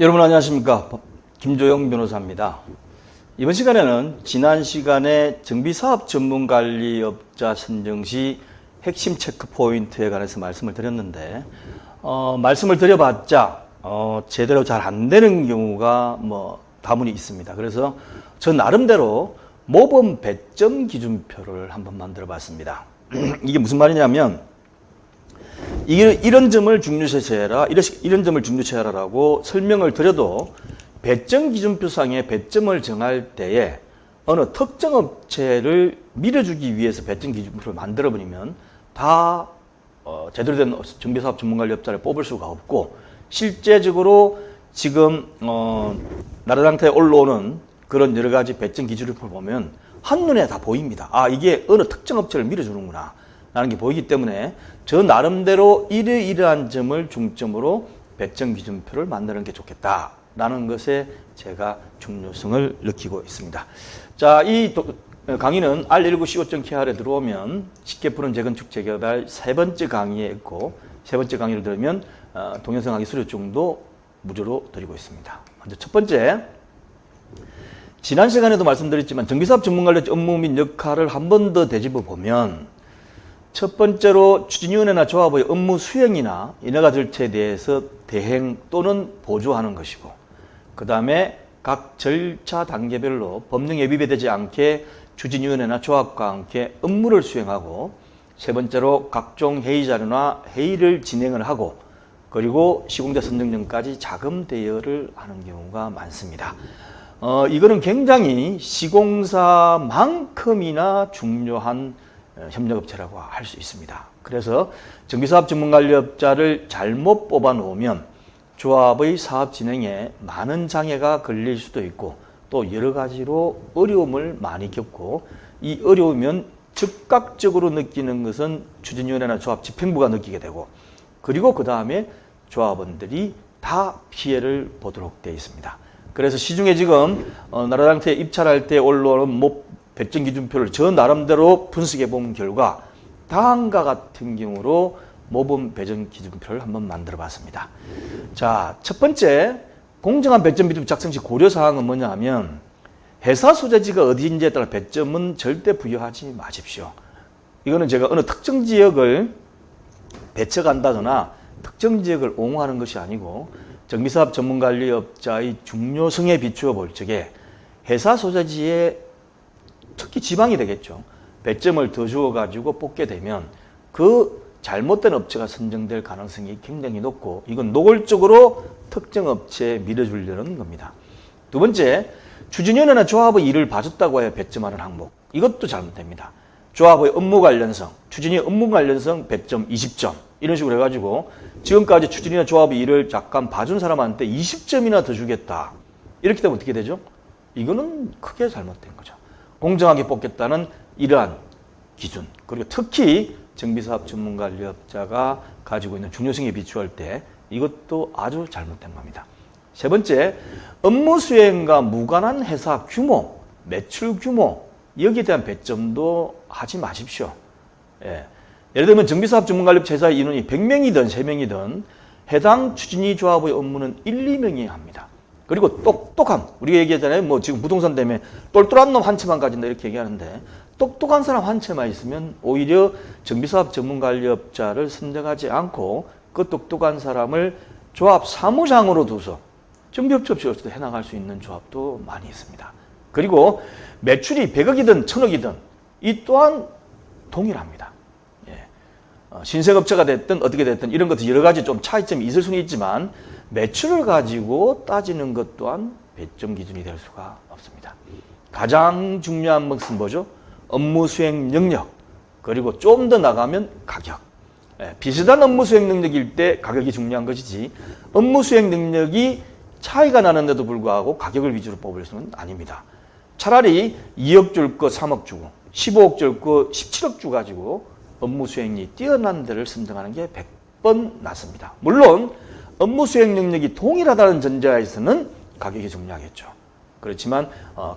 여러분 안녕하십니까. 김조영 변호사입니다. 이번 시간에는 지난 시간에 정비사업 전문관리업자 선정 시 핵심 체크 포인트에 관해서 말씀을 드렸는데 말씀을 드려봤자 제대로 잘 안 되는 경우가 다문이 있습니다. 그래서 저 나름대로 모범 배점 기준표를 한번 만들어 봤습니다. 이게 무슨 말이냐면 이런 점을 중요시해라, 이런 점을 중요시해라라고 설명을 드려도 배점 기준표상의 배점을 정할 때에 어느 특정 업체를 밀어주기 위해서 배점 기준표를 만들어버리면 다 제대로 된 정비사업 전문관리업자를 뽑을 수가 없고, 실제적으로 지금 나라장터에 올라오는 그런 여러 가지 배점 기준표를 보면 한눈에 다 보입니다. 아, 이게 어느 특정 업체를 밀어주는구나 라는 게 보이기 때문에 저 나름대로 이러이러한 점을 중점으로 배점 기준표를 만드는 게 좋겠다라는 것에 제가 중요성을 느끼고 있습니다. 자, 이 강의는 R19CO.KR에 들어오면 쉽게 푸는 재건축 재개발 세 번째 강의에 있고, 세 번째 강의를 들으면 동영상 강의 수료증도 무료로 드리고 있습니다. 먼저 첫 번째, 지난 시간에도 말씀드렸지만 정비사업 전문관리 업무 및 역할을 한 번 더 되짚어 보면 첫 번째로 추진위원회나 조합의 업무 수행이나 인허가 절차에 대해서 대행 또는 보조하는 것이고, 그 다음에 각 절차 단계별로 법령 예비에 되지 않게 추진위원회나 조합과 함께 업무를 수행하고, 세 번째로 각종 회의 자료나 회의를 진행을 하고, 그리고 시공자 선정전까지 자금 대여를 하는 경우가 많습니다. 이거는 굉장히 시공사만큼이나 중요한 협력업체라고 할 수 있습니다. 그래서 정비사업 전문관리업자를 잘못 뽑아 놓으면 조합의 사업 진행에 많은 장애가 걸릴 수도 있고, 또 여러 가지로 어려움을 많이 겪고, 이 어려우면 즉각적으로 느끼는 것은 추진위원회나 조합 집행부가 느끼게 되고, 그리고 그 다음에 조합원들이 다 피해를 보도록 되어 있습니다. 그래서 시중에 지금 나라장터에 입찰할 때 올라오는 배점 기준표를 저 나름대로 분석해 본 결과 다음과 같은 경우로 모범 배점 기준표를 한번 만들어 봤습니다. 자, 첫 번째, 공정한 배점 기준표 작성 시 고려사항은 뭐냐 하면, 회사 소재지가 어디인지에 따라 배점은 절대 부여하지 마십시오. 이거는 제가 어느 특정 지역을 배척한다거나 특정 지역을 옹호하는 것이 아니고, 정비사업 전문관리업자의 중요성에 비추어 볼 적에 회사 소재지에 특히 지방이 되겠죠. 배점을 더 주어가지고 뽑게 되면 그 잘못된 업체가 선정될 가능성이 굉장히 높고, 이건 노골적으로 특정 업체에 밀어주려는 겁니다. 두 번째, 추진위원회나 조합의 일을 봐줬다고 해야 배점하는 항목. 이것도 잘못됩니다. 조합의 업무 관련성, 추진위 업무 관련성 배점 20점. 이런 식으로 해가지고 지금까지 추진위나 조합의 일을 잠깐 봐준 사람한테 20점이나 더 주겠다. 이렇게 되면 어떻게 되죠? 이거는 크게 잘못된 거죠. 공정하게 뽑겠다는 이러한 기준, 그리고 특히 정비사업 전문관리업자가 가지고 있는 중요성에 비추할 때 이것도 아주 잘못된 겁니다. 세 번째, 업무 수행과 무관한 회사 규모, 매출 규모, 여기에 대한 배점도 하지 마십시오. 예를 들면 정비사업 전문관리업체 회사의 인원이 100명이든 3명이든 해당 추진위 조합의 업무는 1, 2명이 합니다. 그리고 똑똑함, 우리가 얘기하잖아요. 지금 부동산 때문에 똘똘한 놈 한 채만 가진다 이렇게 얘기하는데, 똑똑한 사람 한 채만 있으면 오히려 정비사업 전문관리업자를 선정하지 않고 그 똑똑한 사람을 조합 사무장으로 두서 정비업체 없이 해나갈 수 있는 조합도 많이 있습니다. 그리고 매출이 100억이든 1000억이든 이 또한 동일합니다. 신생업체가 됐든 어떻게 됐든 이런 것도 여러 가지 좀 차이점이 있을 수는 있지만 매출을 가지고 따지는 것 또한 배점 기준이 될 수가 없습니다. 가장 중요한 것은 뭐죠? 업무 수행 능력, 그리고 좀 더 나가면 가격. 비슷한 업무 수행 능력일 때 가격이 중요한 것이지, 업무 수행 능력이 차이가 나는데도 불구하고 가격을 위주로 뽑을 수는 아닙니다. 차라리 2억 줄 거 3억 주고 15억 줄 거 17억 주 가지고 업무 수행이 뛰어난 데를 선정하는 게 100번 낫습니다. 물론 업무 수행 능력이 동일하다는 전제하에서는 가격이 중요하겠죠. 그렇지만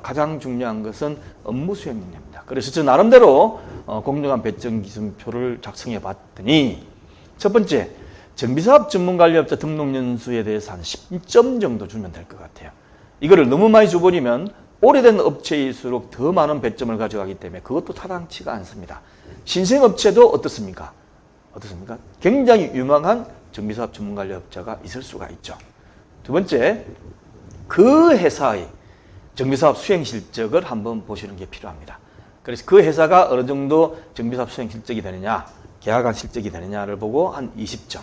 가장 중요한 것은 업무 수행 능력입니다. 그래서 저 나름대로 공정한 배점 기준표를 작성해 봤더니, 첫 번째, 정비사업 전문관리업자 등록연수에 대해서 한 10점 정도 주면 될 것 같아요. 이거를 너무 많이 줘버리면 오래된 업체일수록 더 많은 배점을 가져가기 때문에 그것도 타당치가 않습니다. 신생업체도 어떻습니까? 굉장히 유망한 정비사업 전문관리업자가 있을 수가 있죠. 두 번째, 그 회사의 정비사업 수행 실적을 한번 보시는 게 필요합니다. 그래서 그 회사가 어느 정도 정비사업 수행 실적이 되느냐, 계약안 실적이 되느냐를 보고 한 20점.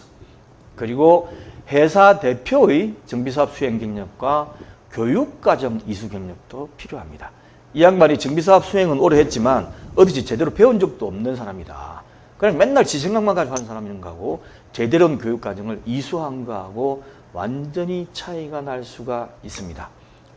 그리고 회사 대표의 정비사업 수행 경력과 교육과정 이수 경력도 필요합니다. 이 양반이 정비사업 수행은 오래 했지만 어디지 제대로 배운 적도 없는 사람이다. 그냥 맨날 지 생각만 가지고 하는 사람인 거하고 제대로 된 교육과정을 이수한 거하고 완전히 차이가 날 수가 있습니다.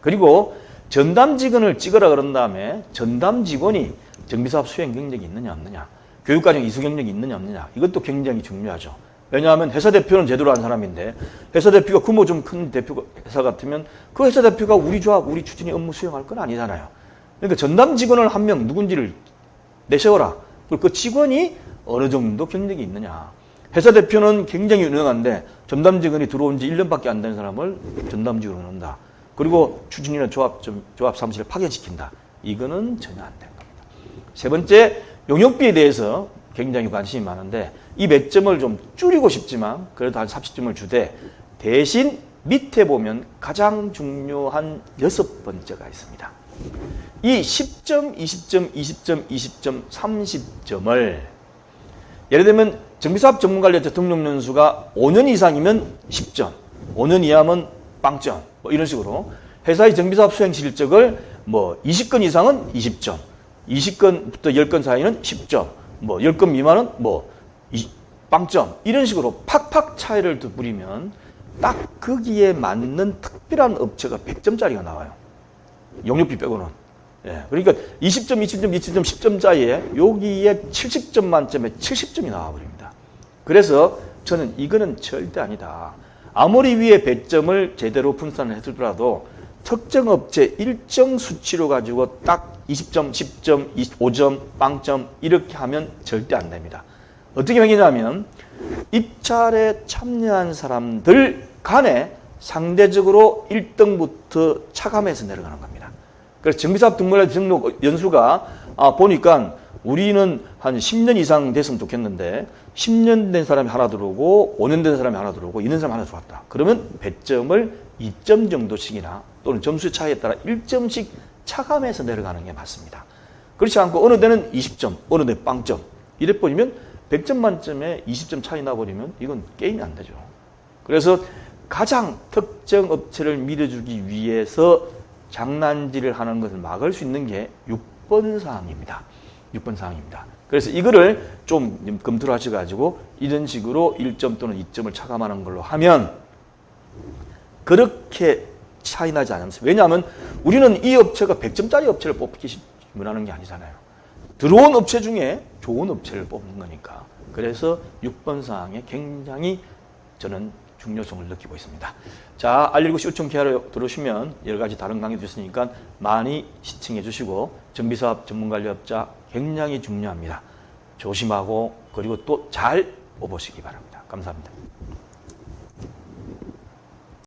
그리고 전담 직원을 찍으라 그런 다음에 전담 직원이 정비사업 수행 경력이 있느냐 없느냐, 교육과정 이수 경력이 있느냐 없느냐, 이것도 굉장히 중요하죠. 왜냐하면 회사 대표는 제대로 한 사람인데 회사 대표가 규모 좀 큰 대표 회사 같으면 그 회사 대표가 우리 조합, 우리 추진이 업무 수행할 건 아니잖아요. 그러니까 전담 직원을 한 명 누군지를 내세워라. 그리고 그 직원이 어느 정도 경력이 있느냐. 회사 대표는 굉장히 유능한데 전담 직원이 들어온 지 1년밖에 안 된 사람을 전담 직원으로 넣는다. 그리고 추진이나 조합 사무실을 파견시킨다. 이거는 전혀 안 되는 겁니다. 세 번째, 용역비에 대해서 굉장히 관심이 많은데 이 몇 점을 좀 줄이고 싶지만 그래도 한 30점을 주되 대신 밑에 보면 가장 중요한 6번째가 있습니다. 이 10점, 20점, 20점, 20점, 30점을 예를 들면 정비사업 전문관리업자 등록연수가 5년 이상이면 10점, 5년 이하면 빵점, 뭐 이런 식으로 회사의 정비사업 수행 실적을 뭐 20건 이상은 20점, 20건부터 10건 사이는 10점, 뭐 10건 미만은 뭐 빵점, 이런 식으로 팍팍 차이를 두드리면 딱 거기에 맞는 특별한 업체가 100점짜리가 나와요. 용역비 빼고는. 예, 그러니까 20점, 20점, 20점, 10점짜리에 여기에 70점 만점에 70점이 나와버립니다. 그래서 저는 이거는 절대 아니다. 아무리 위에 배점을 제대로 분산을 해두더라도 특정 업체 일정 수치로 가지고 딱 20점, 10점, 5점, 빵점 이렇게 하면 절대 안 됩니다. 어떻게 매기냐면 입찰에 참여한 사람들 간에 상대적으로 1등부터 차감해서 내려가는 겁니다. 그래서 정비사업 등록 연수가 보니까 우리는 한 10년 이상 됐으면 좋겠는데 10년 된 사람이 하나 들어오고 5년 된 사람이 하나 들어오고 2년 사람이 하나 들어왔다. 그러면 배점을 2점 정도씩이나 또는 점수 차이에 따라 1점씩 차감해서 내려가는 게 맞습니다. 그렇지 않고 어느 데는 20점, 어느 데 빵점 이래 버리면 100점 만점에 20점 차이 나버리면 이건 게임이 안 되죠. 그래서 가장 특정 업체를 믿어주기 위해서 장난질을 하는 것을 막을 수 있는 게 6번 사항입니다. 6번 사항입니다. 그래서 이거를 좀 검토를 하셔가지고 이런 식으로 1점 또는 2점을 차감하는 걸로 하면 그렇게 차이 나지 않습니다. 왜냐하면 우리는 이 업체가 100점짜리 업체를 뽑기 원하는 게 아니잖아요. 들어온 업체 중에 좋은 업체를 뽑는 거니까. 그래서 6번 사항에 굉장히 저는 중요성을 느끼고 있습니다. 자, 알리고 요청 기하로 들어오시면 여러 가지 다른 강의도 있으니까 많이 시청해 주시고 정비사업 전문관리업자 굉장히 중요합니다. 조심하고 그리고 또 잘 뽑으시기 바랍니다. 감사합니다.